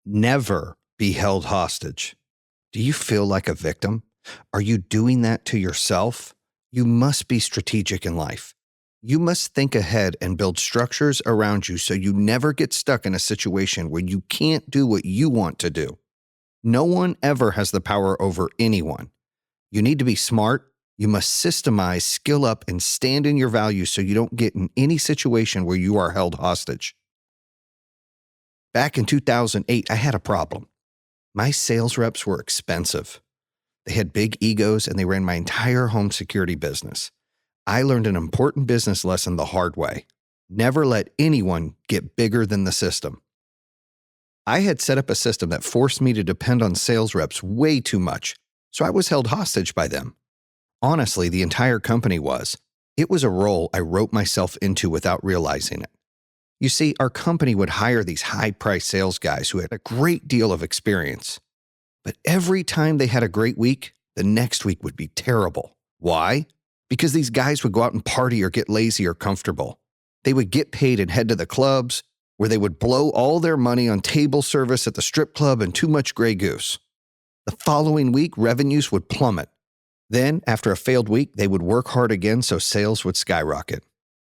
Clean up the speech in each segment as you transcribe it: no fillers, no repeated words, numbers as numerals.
Never be held hostage. Do you feel like a victim? Are you doing that to yourself? You must be strategic in life. You must think ahead and build structures around you so you never get stuck in a situation where you can't do what you want to do. No one ever has the power over anyone. You need to be smart. You must systemize, skill up, and stand in your values so you don't get in any situation where you are held hostage. Back in 2008, I had a problem. My sales reps were expensive. They had big egos and they ran my entire home security business. I learned an important business lesson the hard way. Never let anyone get bigger than the system. I had set up a system that forced me to depend on sales reps way too much, so I was held hostage by them. Honestly, the entire company was. It was a role I wrote myself into without realizing it. You see, our company would hire these high-priced sales guys who had a great deal of experience. But every time they had a great week, the next week would be terrible. Why? Because these guys would go out and party or get lazy or comfortable. They would get paid and head to the clubs, where they would blow all their money on table service at the strip club and too much Grey Goose. The following week, revenues would plummet. Then, after a failed week, they would work hard again so sales would skyrocket.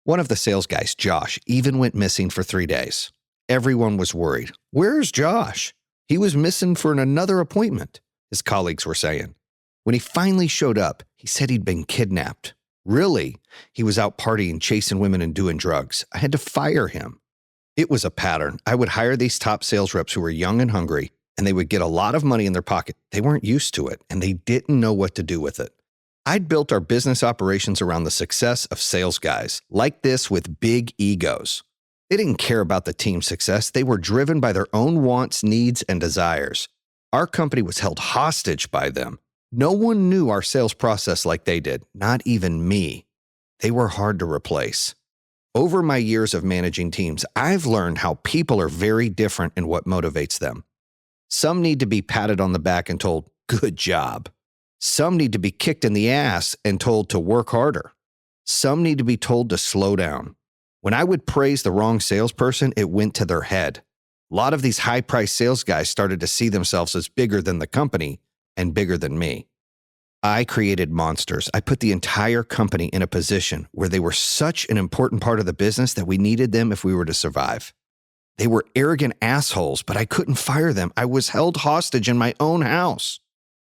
One of the sales guys, Josh, even went missing for 3 days. Everyone was worried. Where's Josh? He was missing for another appointment, his colleagues were saying. When he finally showed up, he said he'd been kidnapped. Really? He was out partying, chasing women, and doing drugs. I had to fire him. It was a pattern. I would hire these top sales reps who were young and hungry, and they would get a lot of money in their pocket. They weren't used to it, and they didn't know what to do with it. I'd built our business operations around the success of sales guys, like this, with big egos. They didn't care about the team's success. They were driven by their own wants, needs, and desires. Our company was held hostage by them. No one knew our sales process like they did, not even me. They were hard to replace. Over my years of managing teams, I've learned how people are very different in what motivates them. Some need to be patted on the back and told, "Good job." Some need to be kicked in the ass and told to work harder. Some need to be told to slow down. When I would praise the wrong salesperson, it went to their head. A lot of these high-priced sales guys started to see themselves as bigger than the company and bigger than me. I created monsters. I put the entire company in a position where they were such an important part of the business that we needed them if we were to survive. They were arrogant assholes, but I couldn't fire them. I was held hostage in my own house.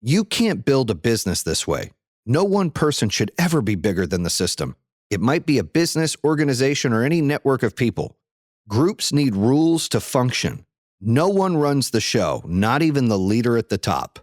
You can't build a business this way. No one person should ever be bigger than the system. It might be a business, organization, or any network of people. Groups need rules to function. No one runs the show, not even the leader at the top.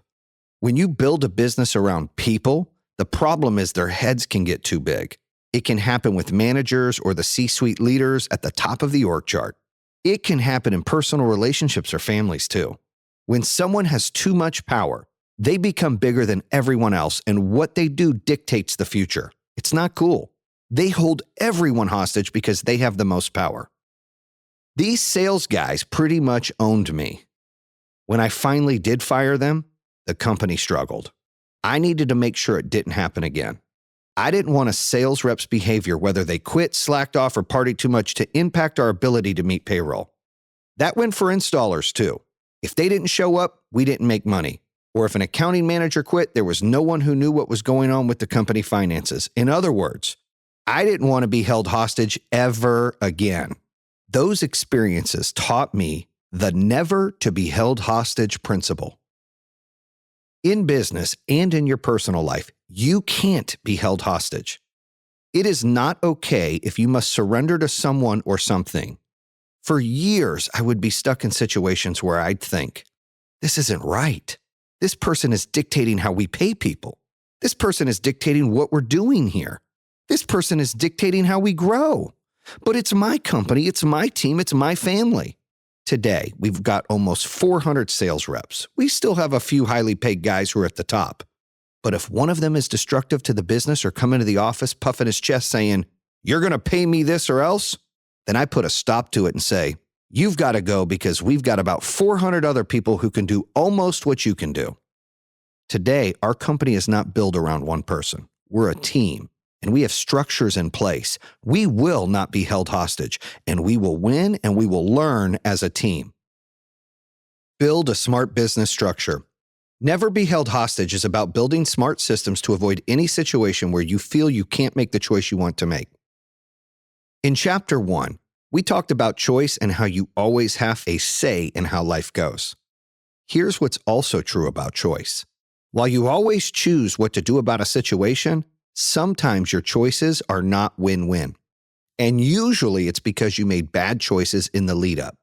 When you build a business around people, the problem is their heads can get too big. It can happen with managers or the C-suite leaders at the top of the org chart. It can happen in personal relationships or families too. When someone has too much power, they become bigger than everyone else, and what they do dictates the future. It's not cool. They hold everyone hostage because they have the most power. These sales guys pretty much owned me. When I finally did fire them, the company struggled. I needed to make sure it didn't happen again. I didn't want a sales rep's behavior, whether they quit, slacked off, or partied too much, to impact our ability to meet payroll. That went for installers too. If they didn't show up, we didn't make money. Or if an accounting manager quit, there was no one who knew what was going on with the company finances. In other words, I didn't want to be held hostage ever again. Those experiences taught me the never to be held hostage principle. In business and in your personal life, you can't be held hostage. It is not okay if you must surrender to someone or something. For years, I would be stuck in situations where I'd think, this isn't right. This person is dictating how we pay people. This person is dictating what we're doing here. This person is dictating how we grow. But it's my company, it's my team, it's my family. Today, we've got almost 400 sales reps. We still have a few highly paid guys who are at the top. But if one of them is destructive to the business or come into the office puffing his chest saying, "You're going to pay me this or else," then I put a stop to it and say, "You've got to go because we've got about 400 other people who can do almost what you can do." Today, our company is not built around one person. We're a team, and we have structures in place. We will not be held hostage, and we will win and we will learn as a team. Build a smart business structure. Never be held hostage is about building smart systems to avoid any situation where you feel you can't make the choice you want to make. In Chapter 1, we talked about choice and how you always have a say in how life goes. Here's what's also true about choice. While you always choose what to do about a situation, sometimes your choices are not win-win. And usually it's because you made bad choices in the lead-up.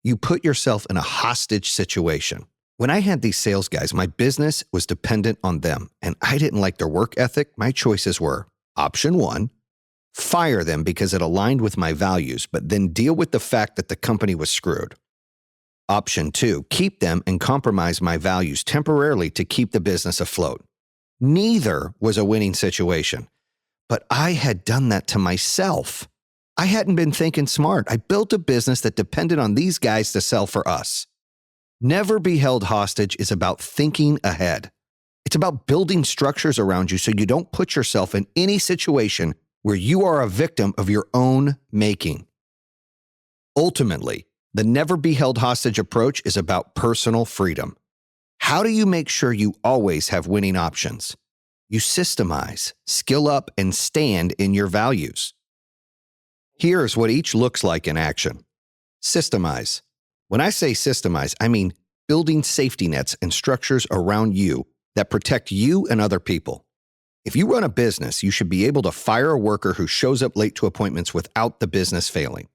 You put yourself in a hostage situation. When I had these sales guys, my business was dependent on them, and I didn't like their work ethic. My choices were: option 1, fire them because it aligned with my values, but then deal with the fact that the company was screwed. Option 2, keep them and compromise my values temporarily to keep the business afloat. Neither was a winning situation, but I had done that to myself. I hadn't been thinking smart. I built a business that depended on these guys to sell for us. Never be held hostage is about thinking ahead. It's about building structures around you so you don't put yourself in any situation where you are a victim of your own making. Ultimately, the never be held hostage approach is about personal freedom. How do you make sure you always have winning options? You systemize, skill up, and stand in your values. Here's what each looks like in action. Systemize. When I say systemize, I mean building safety nets and structures around you that protect you and other people. If you run a business, you should be able to fire a worker who shows up late to appointments without the business failing.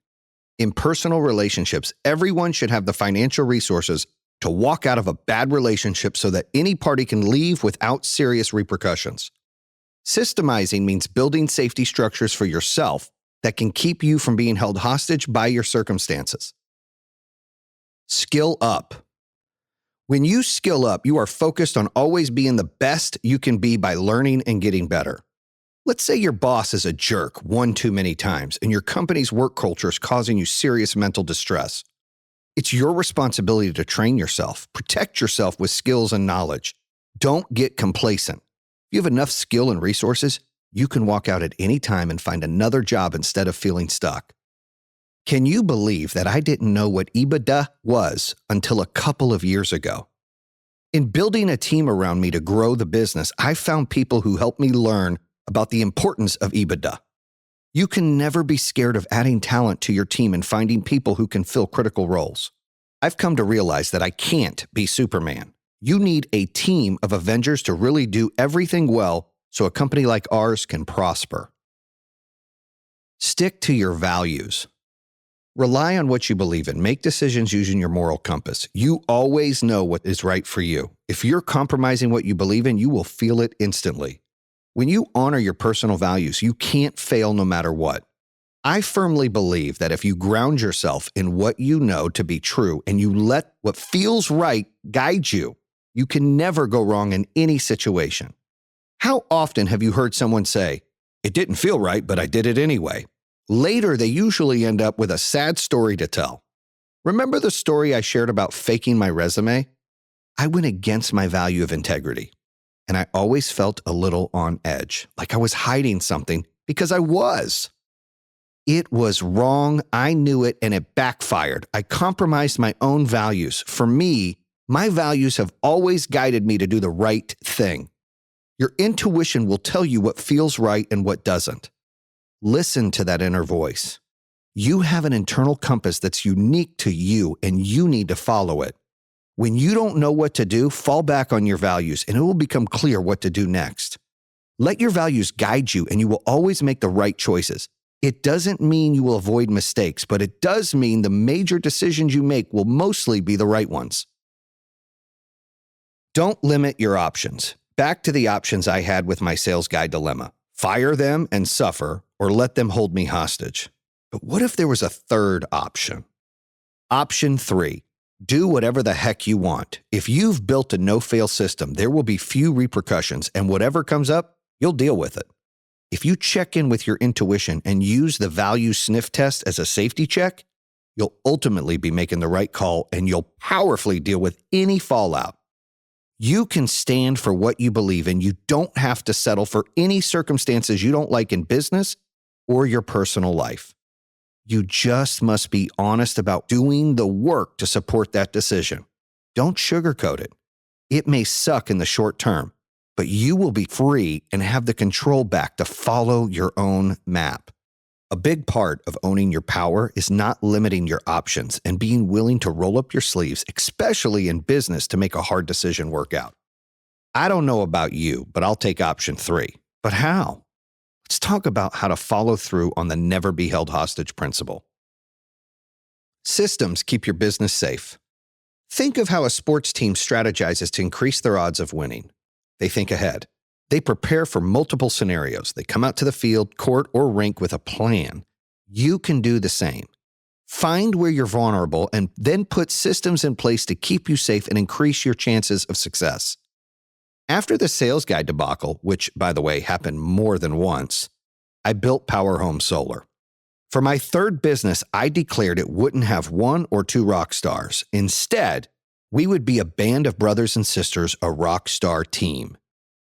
In personal relationships, everyone should have the financial resources to walk out of a bad relationship so that any party can leave without serious repercussions. Systemizing means building safety structures for yourself that can keep you from being held hostage by your circumstances. Skill up. When you skill up, you are focused on always being the best you can be by learning and getting better. Let's say your boss is a jerk one too many times and your company's work culture is causing you serious mental distress. It's your responsibility to train yourself, protect yourself with skills and knowledge. Don't get complacent. If you have enough skill and resources, you can walk out at any time and find another job instead of feeling stuck. Can you believe that I didn't know what EBITDA was until a couple of years ago? In building a team around me to grow the business, I found people who helped me learn about the importance of EBITDA. You can never be scared of adding talent to your team and finding people who can fill critical roles. I've come to realize that I can't be Superman. You need a team of Avengers to really do everything well so a company like ours can prosper. Stick to your values. Rely on what you believe in. Make decisions using your moral compass. You always know what is right for you. If you're compromising what you believe in, you will feel it instantly. When you honor your personal values, you can't fail no matter what. I firmly believe that if you ground yourself in what you know to be true and you let what feels right guide you, you can never go wrong in any situation. How often have you heard someone say, "It didn't feel right, but I did it anyway"? Later, they usually end up with a sad story to tell. Remember the story I shared about faking my resume? I went against my value of integrity, and I always felt a little on edge, like I was hiding something because I was. It was wrong, I knew it, and it backfired. I compromised my own values. For me, my values have always guided me to do the right thing. Your intuition will tell you what feels right and what doesn't. Listen to that inner voice. You have an internal compass that's unique to you, and you need to follow it. When you don't know what to do, fall back on your values, and it will become clear what to do next. Let your values guide you, and you will always make the right choices. It doesn't mean you will avoid mistakes, but it does mean the major decisions you make will mostly be the right ones. Don't limit your options. Back to the options I had with my sales guy dilemma. Fire them and suffer, or let them hold me hostage. But what if there was a third option? Option 3, do whatever the heck you want. If you've built a no-fail system, there will be few repercussions, and whatever comes up, you'll deal with it. If you check in with your intuition and use the value sniff test as a safety check, you'll ultimately be making the right call, and you'll powerfully deal with any fallout. You can stand for what you believe in. You don't have to settle for any circumstances you don't like in business or your personal life. You just must be honest about doing the work to support that decision. Don't sugarcoat it. It may suck in the short term, but you will be free and have the control back to follow your own map. A big part of owning your power is not limiting your options and being willing to roll up your sleeves, especially in business, to make a hard decision work out. I don't know about you, but I'll take option 3. But how? Let's talk about how to follow through on the never be held hostage principle. Systems keep your business safe. Think of how a sports team strategizes to increase their odds of winning. They think ahead. They prepare for multiple scenarios. They come out to the field, court, or rink with a plan. You can do the same. Find where you're vulnerable and then put systems in place to keep you safe and increase your chances of success. After the sales guy debacle, which, by the way, happened more than once, I built Power Home Solar. For my third business, I declared it wouldn't have 1 or 2 rock stars. Instead, we would be a band of brothers and sisters, a rock star team.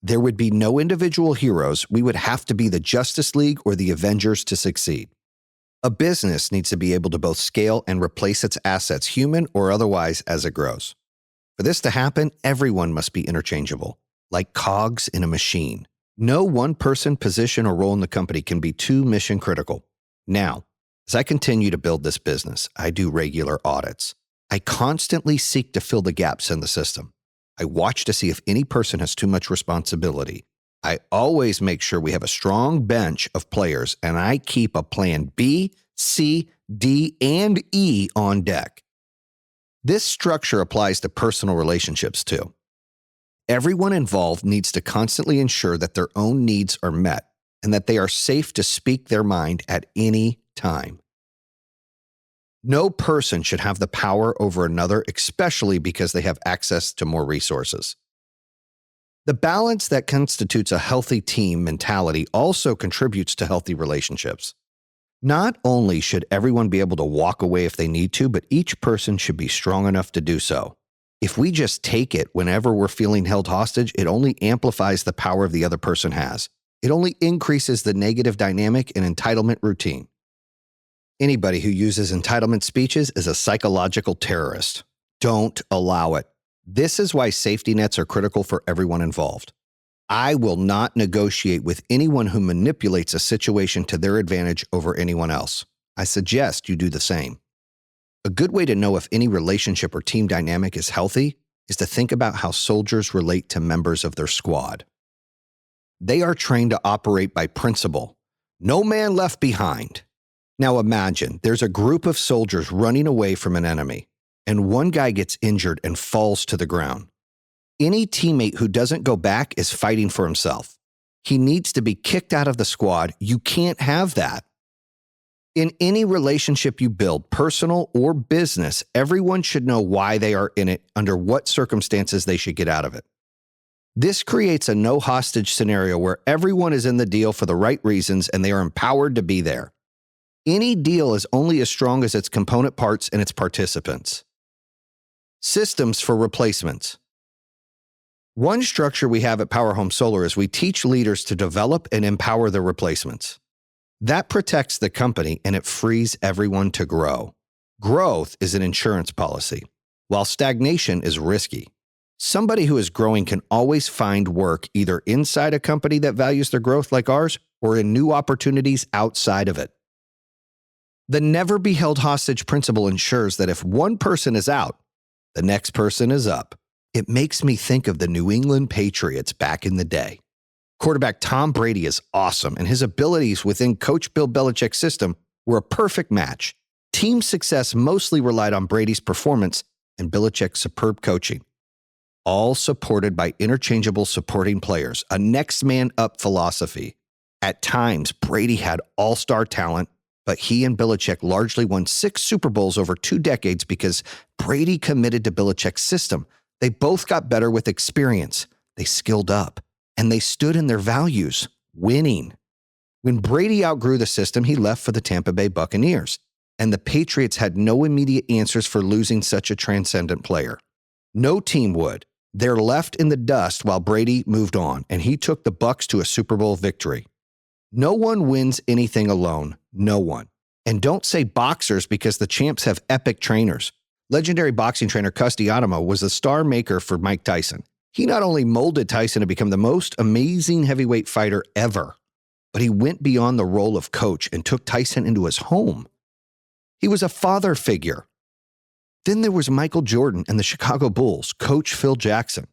There would be no individual heroes. We would have to be the Justice League or the Avengers to succeed. A business needs to be able to both scale and replace its assets, human or otherwise, as it grows. For this to happen, everyone must be interchangeable, like cogs in a machine. No one person, position, or role in the company can be too mission critical. Now, as I continue to build this business, I do regular audits. I constantly seek to fill the gaps in the system. I watch to see if any person has too much responsibility. I always make sure we have a strong bench of players, and I keep a plan B, C, D, and E on deck. This structure applies to personal relationships too. Everyone involved needs to constantly ensure that their own needs are met and that they are safe to speak their mind at any time. No person should have the power over another, especially because they have access to more resources. The balance that constitutes a healthy team mentality also contributes to healthy relationships. Not only should everyone be able to walk away if they need to, but each person should be strong enough to do so. If we just take it whenever we're feeling held hostage, it only amplifies the power the other person has. It only increases the negative dynamic and entitlement routine. Anybody who uses entitlement speeches is a psychological terrorist. Don't allow it. This is why safety nets are critical for everyone involved. I will not negotiate with anyone who manipulates a situation to their advantage over anyone else. I suggest you do the same. A good way to know if any relationship or team dynamic is healthy is to think about how soldiers relate to members of their squad. They are trained to operate by principle. No man left behind. Now imagine there's a group of soldiers running away from an enemy, and one guy gets injured and falls to the ground. Any teammate who doesn't go back is fighting for himself. He needs to be kicked out of the squad. You can't have that. In any relationship you build, personal or business, everyone should know why they are in it, under what circumstances they should get out of it. This creates a no hostage scenario where everyone is in the deal for the right reasons and they are empowered to be there. Any deal is only as strong as its component parts and its participants. Systems for replacements. One structure we have at Power Home Solar is we teach leaders to develop and empower their replacements. That protects the company and it frees everyone to grow. Growth is an insurance policy, while stagnation is risky. Somebody who is growing can always find work either inside a company that values their growth like ours or in new opportunities outside of it. The never be held hostage principle ensures that if one person is out, the next person is up. It makes me think of the New England Patriots back in the day. Quarterback Tom Brady is awesome, and his abilities within Coach Bill Belichick's system were a perfect match. Team success mostly relied on Brady's performance and Belichick's superb coaching, all supported by interchangeable supporting players, a next man up philosophy. At times, Brady had all-star talent, but he and Belichick largely won 6 Super Bowls over 2 decades because Brady committed to Belichick's system. They both got better with experience. They skilled up, and they stood in their values, winning. When Brady outgrew the system, he left for the Tampa Bay Buccaneers, and the Patriots had no immediate answers for losing such a transcendent player. No team would. They're left in the dust while Brady moved on, and he took the Bucs to a Super Bowl victory. No one wins anything alone. No one. And don't say boxers because the champs have epic trainers. Legendary boxing trainer Cus D'Animo was the star maker for Mike Tyson. He not only molded Tyson to become the most amazing heavyweight fighter ever, but he went beyond the role of coach and took Tyson into his home. He was a father figure. Then there was Michael Jordan and the Chicago Bulls, coach Phil Jackson.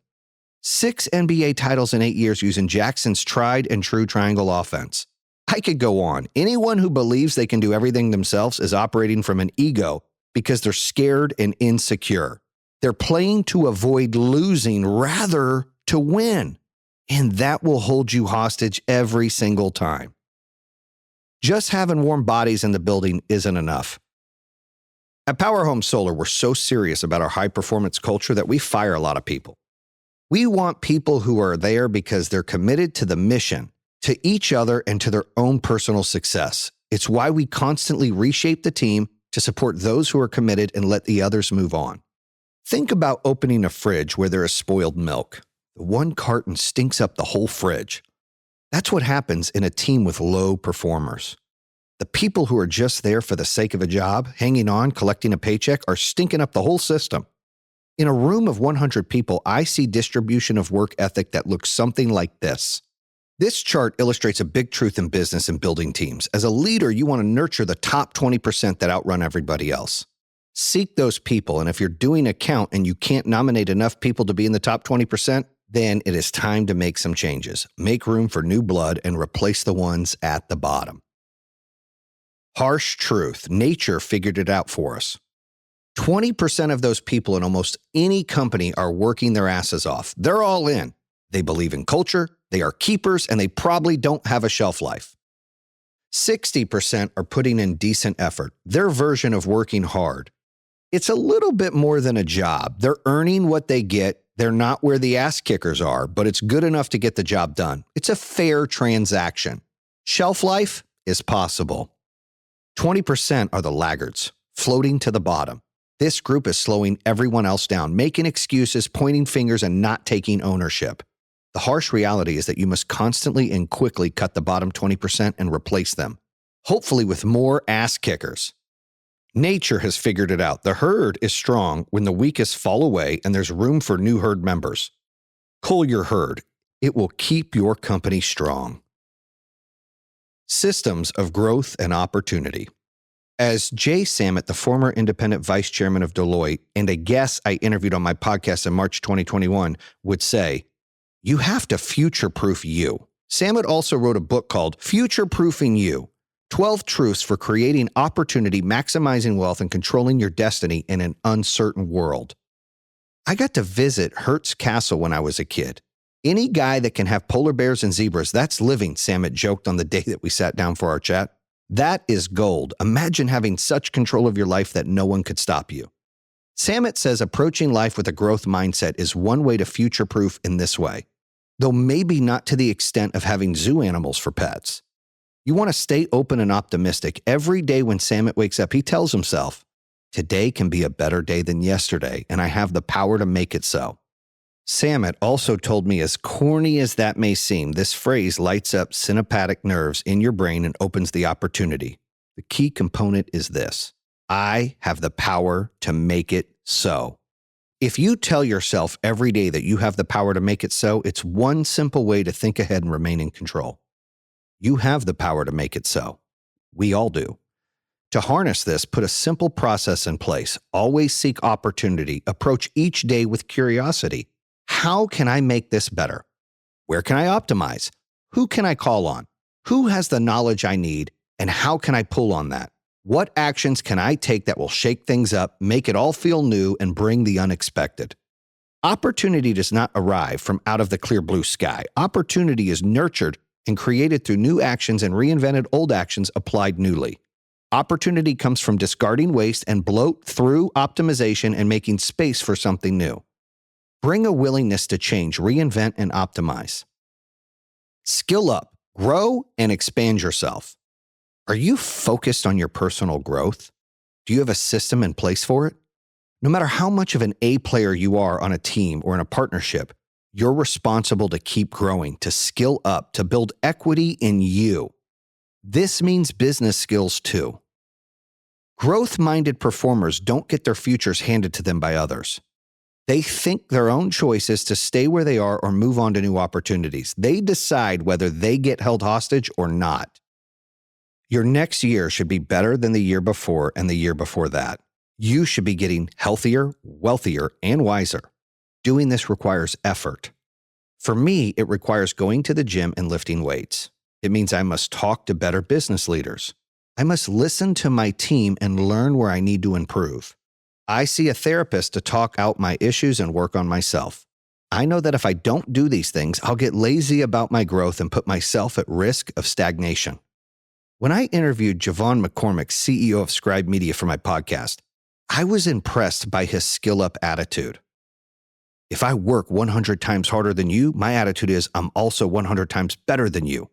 6 NBA titles in 8 years using Jackson's tried and true triangle offense. I could go on. Anyone who believes they can do everything themselves is operating from an ego because they're scared and insecure. They're playing to avoid losing rather to win. And that will hold you hostage every single time. Just having warm bodies in the building isn't enough. At Power Home Solar, we're so serious about our high-performance culture that we fire a lot of people. We want people who are there because they're committed to the mission, to each other, and to their own personal success. It's why we constantly reshape the team to support those who are committed and let the others move on. Think about opening a fridge where there is spoiled milk. The one carton stinks up the whole fridge. That's what happens in a team with low performers. The people who are just there for the sake of a job, hanging on, collecting a paycheck, are stinking up the whole system. In a room of 100 people, I see distribution of work ethic that looks something like this. This chart illustrates a big truth in business and building teams. As a leader, you want to nurture the top 20% that outrun everybody else. Seek those people, and if you're doing a count and you can't nominate enough people to be in the top 20%, then it is time to make some changes. Make room for new blood and replace the ones at the bottom. Harsh truth. Nature figured it out for us. 20% of those people in almost any company are working their asses off. They're all in. They believe in culture, they are keepers, and they probably don't have a shelf life. 60% are putting in decent effort, their version of working hard. It's a little bit more than a job. They're earning what they get. They're not where the ass kickers are, but it's good enough to get the job done. It's a fair transaction. Shelf life is possible. 20% are the laggards, floating to the bottom. This group is slowing everyone else down, making excuses, pointing fingers, and not taking ownership. The harsh reality is that you must constantly and quickly cut the bottom 20% and replace them, hopefully with more ass kickers. Nature has figured it out. The herd is strong when the weakest fall away and there's room for new herd members. Cull your herd. It will keep your company strong. Systems of growth and opportunity. As Jay Sammet, the former independent vice chairman of Deloitte, and a guest I interviewed on my podcast in March 2021, would say, you have to future-proof you. Sammet also wrote a book called Future-Proofing You, 12 Truths for Creating Opportunity, Maximizing Wealth, and Controlling Your Destiny in an Uncertain World. I got to visit Hearst Castle when I was a kid. Any guy that can have polar bears and zebras, that's living, Sammet joked on the day that we sat down for our chat. That is gold. Imagine having such control of your life that no one could stop you. Sammet says approaching life with a growth mindset is one way to future-proof in this way, though maybe not to the extent of having zoo animals for pets. You want to stay open and optimistic. Every day when Sammet wakes up, he tells himself, today can be a better day than yesterday, and I have the power to make it so. Sammet also told me, as corny as that may seem, this phrase lights up synaptic nerves in your brain and opens the opportunity. The key component is this: I have the power to make it so. If you tell yourself every day that you have the power to make it so, it's one simple way to think ahead and remain in control. You have the power to make it so. We all do. To harness this, put a simple process in place. Always seek opportunity. Approach each day with curiosity. How can I make this better? Where can I optimize? Who can I call on? Who has the knowledge I need? And how can I pull on that? What actions can I take that will shake things up, make it all feel new, and bring the unexpected? Opportunity does not arrive from out of the clear blue sky. Opportunity is nurtured and created through new actions and reinvented old actions applied newly. Opportunity comes from discarding waste and bloat through optimization and making space for something new. Bring a willingness to change, reinvent, and optimize. Skill up, grow, and expand yourself. Are you focused on your personal growth? Do you have a system in place for it? No matter how much of an A player you are on a team or in a partnership, you're responsible to keep growing, to skill up, to build equity in you. This means business skills too. Growth-minded performers don't get their futures handed to them by others. They think their own choice is to stay where they are or move on to new opportunities. They decide whether they get held hostage or not. Your next year should be better than the year before and the year before that. You should be getting healthier, wealthier, and wiser. Doing this requires effort. For me, it requires going to the gym and lifting weights. It means I must talk to better business leaders. I must listen to my team and learn where I need to improve. I see a therapist to talk out my issues and work on myself. I know that if I don't do these things, I'll get lazy about my growth and put myself at risk of stagnation. When I interviewed Javon McCormick, CEO of Scribe Media, for my podcast, I was impressed by his skill-up attitude. If I work 100 times harder than you, my attitude is I'm also 100 times better than you.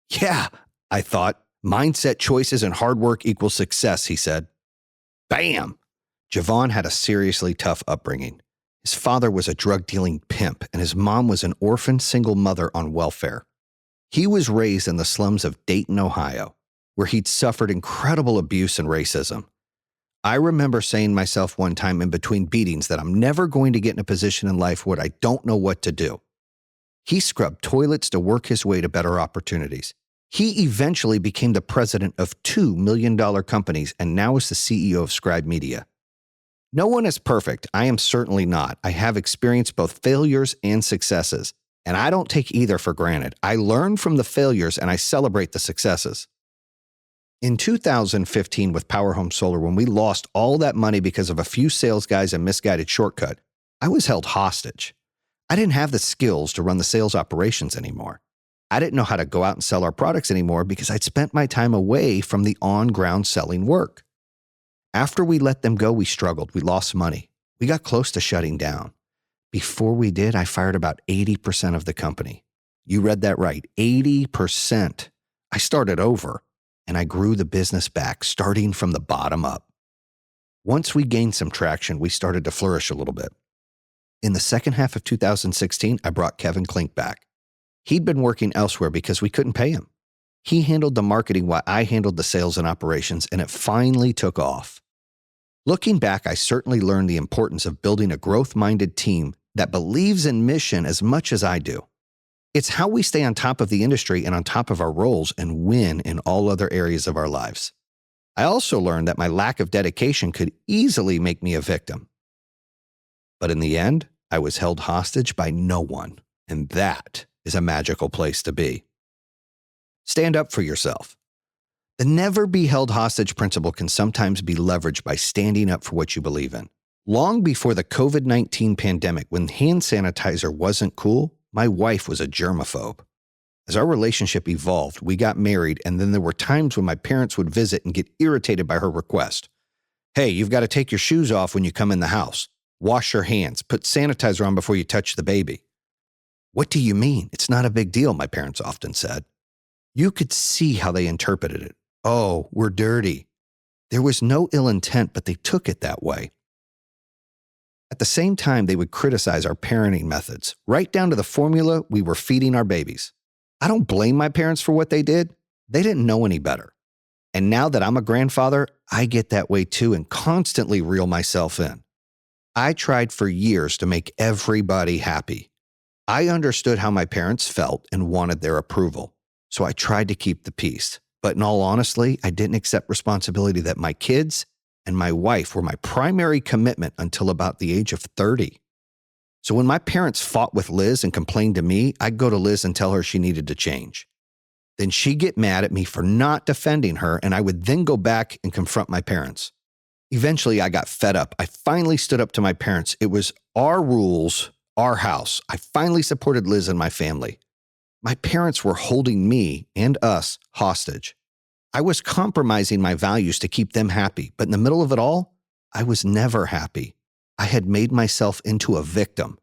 Yeah, I thought, mindset choices and hard work equals success, he said. Bam! Javon had a seriously tough upbringing. His father was a drug-dealing pimp, and his mom was an orphan single mother on welfare. He was raised in the slums of Dayton, Ohio, where he'd suffered incredible abuse and racism. I remember saying to myself one time in between beatings that I'm never going to get in a position in life where I don't know what to do. He scrubbed toilets to work his way to better opportunities. He eventually became the president of $2 million companies and now is the CEO of Scribe Media. No one is perfect. I am certainly not. I have experienced both failures and successes, and I don't take either for granted. I learn from the failures and I celebrate the successes. In 2015 with Power Home Solar, when we lost all that money because of a few sales guys and misguided shortcut, I was held hostage. I didn't have the skills to run the sales operations anymore. I didn't know how to go out and sell our products anymore because I'd spent my time away from the on-ground selling work. After we let them go, we struggled. We lost money. We got close to shutting down. Before we did, I fired about 80% of the company. You read that right, 80%. I started over, and I grew the business back, starting from the bottom up. Once we gained some traction, we started to flourish a little bit. In the second half of 2016, I brought Kevin Klink back. He'd been working elsewhere because we couldn't pay him. He handled the marketing while I handled the sales and operations, and it finally took off. Looking back, I certainly learned the importance of building a growth-minded team that believes in mission as much as I do. It's how we stay on top of the industry and on top of our roles and win in all other areas of our lives. I also learned that my lack of dedication could easily make me a victim. But in the end, I was held hostage by no one, and that is a magical place to be. Stand up for yourself. The never be held hostage principle can sometimes be leveraged by standing up for what you believe in. Long before the COVID-19 pandemic, when hand sanitizer wasn't cool, my wife was a germaphobe. As our relationship evolved, we got married, and then there were times when my parents would visit and get irritated by her request. Hey, you've got to take your shoes off when you come in the house. Wash your hands. Put sanitizer on before you touch the baby. What do you mean? It's not a big deal, my parents often said. You could see how they interpreted it. Oh, we're dirty. There was no ill intent, but they took it that way. At the same time, they would criticize our parenting methods, right down to the formula we were feeding our babies. I don't blame my parents for what they did. They didn't know any better. And now that I'm a grandfather, I get that way too and constantly reel myself in. I tried for years to make everybody happy. I understood how my parents felt and wanted their approval, so I tried to keep the peace. But in all honesty, I didn't accept responsibility that my kids and my wife were my primary commitment until about the age of 30. So when my parents fought with Liz and complained to me, I'd go to Liz and tell her she needed to change. Then she'd get mad at me for not defending her, and I would then go back and confront my parents. Eventually, I got fed up. I finally stood up to my parents. It was our rules, our house. I finally supported Liz and my family. My parents were holding me and us hostage. I was compromising my values to keep them happy, but in the middle of it all, I was never happy. I had made myself into a victim.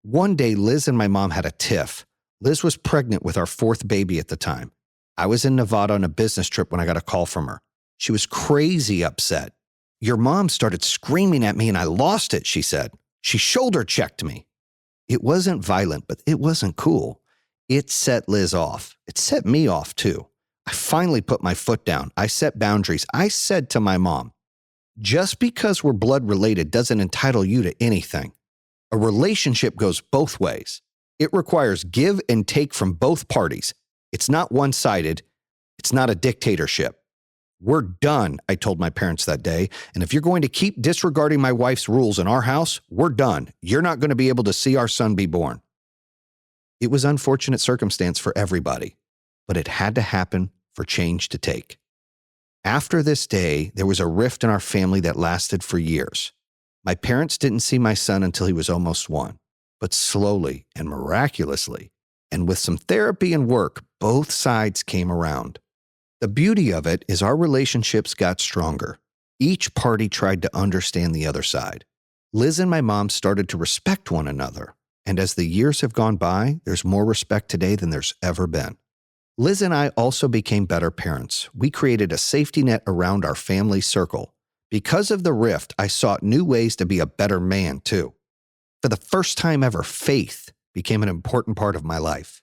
One day, Liz and my mom had a tiff. Liz was pregnant with our fourth baby at the time. I was in Nevada on a business trip when I got a call from her. She was crazy upset. Your mom started screaming at me and I lost it, she said. She shoulder checked me. It wasn't violent, but it wasn't cool. It set Liz off. It set me off too. I finally put my foot down. I set boundaries. I said to my mom, Just because we're blood related doesn't entitle you to anything. A relationship goes both ways. It requires give and take from both parties. It's not one-sided. It's not a dictatorship. We're done, I told my parents that day, and if you're going to keep disregarding my wife's rules in our house, we're done. You're not going to be able to see our son be born. It was unfortunate circumstance for everybody, but it had to happen for change to take. After this day, there was a rift in our family that lasted for years. My parents didn't see my son until he was almost 1, but slowly and miraculously, and with some therapy and work, both sides came around. The beauty of it is our relationships got stronger. Each party tried to understand the other side. Liz and my mom started to respect one another, and as the years have gone by, there's more respect today than there's ever been. Liz and I also became better parents. We created a safety net around our family circle. Because of the rift, I sought new ways to be a better man, too. For the first time ever, faith became an important part of my life.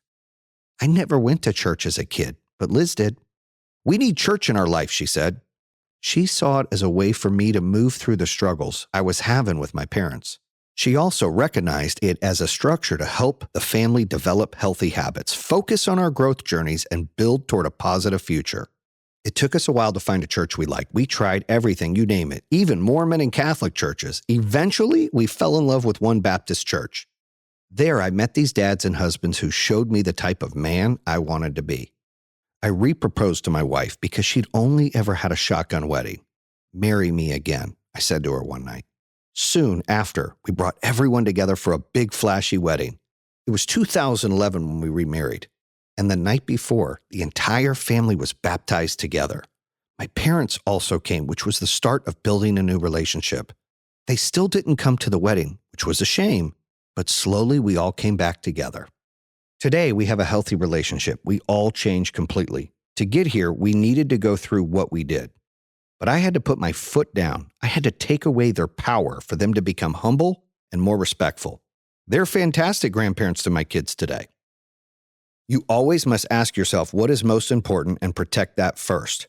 I never went to church as a kid, but Liz did. We need church in our life, she said. She saw it as a way for me to move through the struggles I was having with my parents. She also recognized it as a structure to help the family develop healthy habits, focus on our growth journeys, and build toward a positive future. It took us a while to find a church we liked. We tried everything, you name it, even Mormon and Catholic churches. Eventually, we fell in love with one Baptist church. There, I met these dads and husbands who showed me the type of man I wanted to be. I re-proposed to my wife because she'd only ever had a shotgun wedding. "Marry me again," I said to her one night. Soon after, we brought everyone together for a big flashy wedding. It was 2011 when we remarried. And the night before, the entire family was baptized together. My parents also came, which was the start of building a new relationship. They still didn't come to the wedding, which was a shame, but slowly we all came back together. Today, we have a healthy relationship. We all changed completely. To get here, we needed to go through what we did. But I had to put my foot down. I had to take away their power for them to become humble and more respectful. They're fantastic grandparents to my kids today. You always must ask yourself what is most important and protect that first.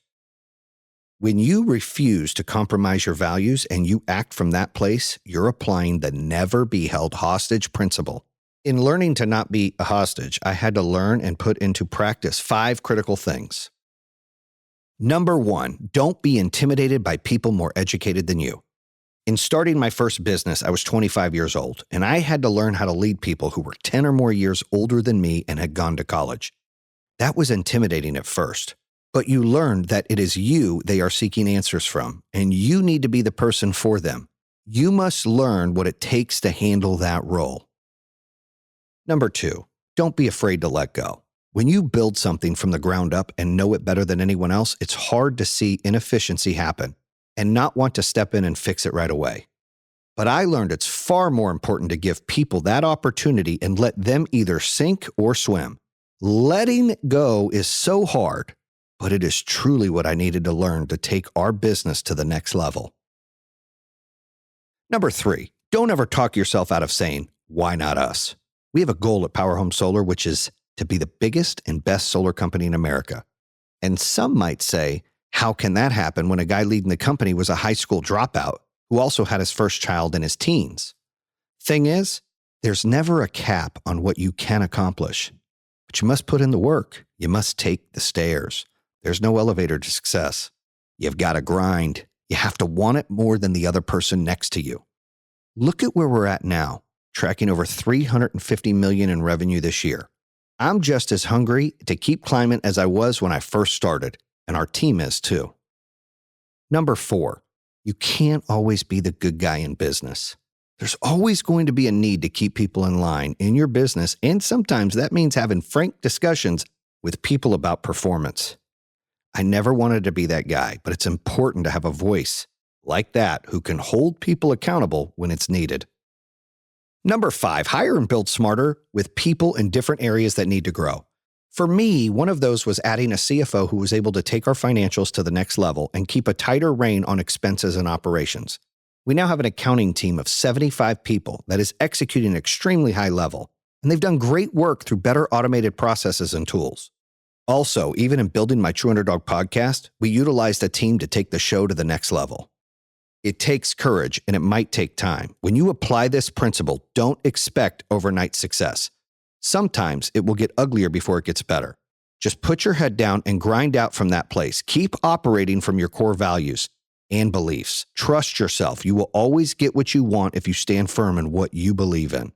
When you refuse to compromise your values and you act from that place, you're applying the never be held hostage principle. In learning to not be a hostage, I had to learn and put into practice 5 critical things. Number 1, don't be intimidated by people more educated than you. In starting my first business, I was 25 years old, and I had to learn how to lead people who were 10 or more years older than me and had gone to college. That was intimidating at first, but you learned that it is you they are seeking answers from, and you need to be the person for them. You must learn what it takes to handle that role. Number 2, don't be afraid to let go. When you build something from the ground up and know it better than anyone else, it's hard to see inefficiency happen and not want to step in and fix it right away. But I learned it's far more important to give people that opportunity and let them either sink or swim. Letting go is so hard, but it is truly what I needed to learn to take our business to the next level. Number 3, don't ever talk yourself out of saying, "Why not us?" We have a goal at Power Home Solar, which is to be the biggest and best solar company in America. And some might say, how can that happen when a guy leading the company was a high school dropout who also had his first child in his teens? Thing is, there's never a cap on what you can accomplish. But you must put in the work. You must take the stairs. There's no elevator to success. You've got to grind. You have to want it more than the other person next to you. Look at where we're at now, tracking over $350 million in revenue this year. I'm just as hungry to keep climbing as I was when I first started, and our team is too. Number 4, you can't always be the good guy in business. There's always going to be a need to keep people in line in your business, and sometimes that means having frank discussions with people about performance. I never wanted to be that guy, but it's important to have a voice like that who can hold people accountable when it's needed. Number 5, hire and build smarter with people in different areas that need to grow. For me, one of those was adding a CFO who was able to take our financials to the next level and keep a tighter rein on expenses and operations. We now have an accounting team of 75 people that is executing at an extremely high level, and they've done great work through better automated processes and tools. Also, even in building my True Underdog podcast, we utilized a team to take the show to the next level. It takes courage and it might take time. When you apply this principle, don't expect overnight success. Sometimes it will get uglier before it gets better. Just put your head down and grind out from that place. Keep operating from your core values and beliefs. Trust yourself. You will always get what you want if you stand firm in what you believe in.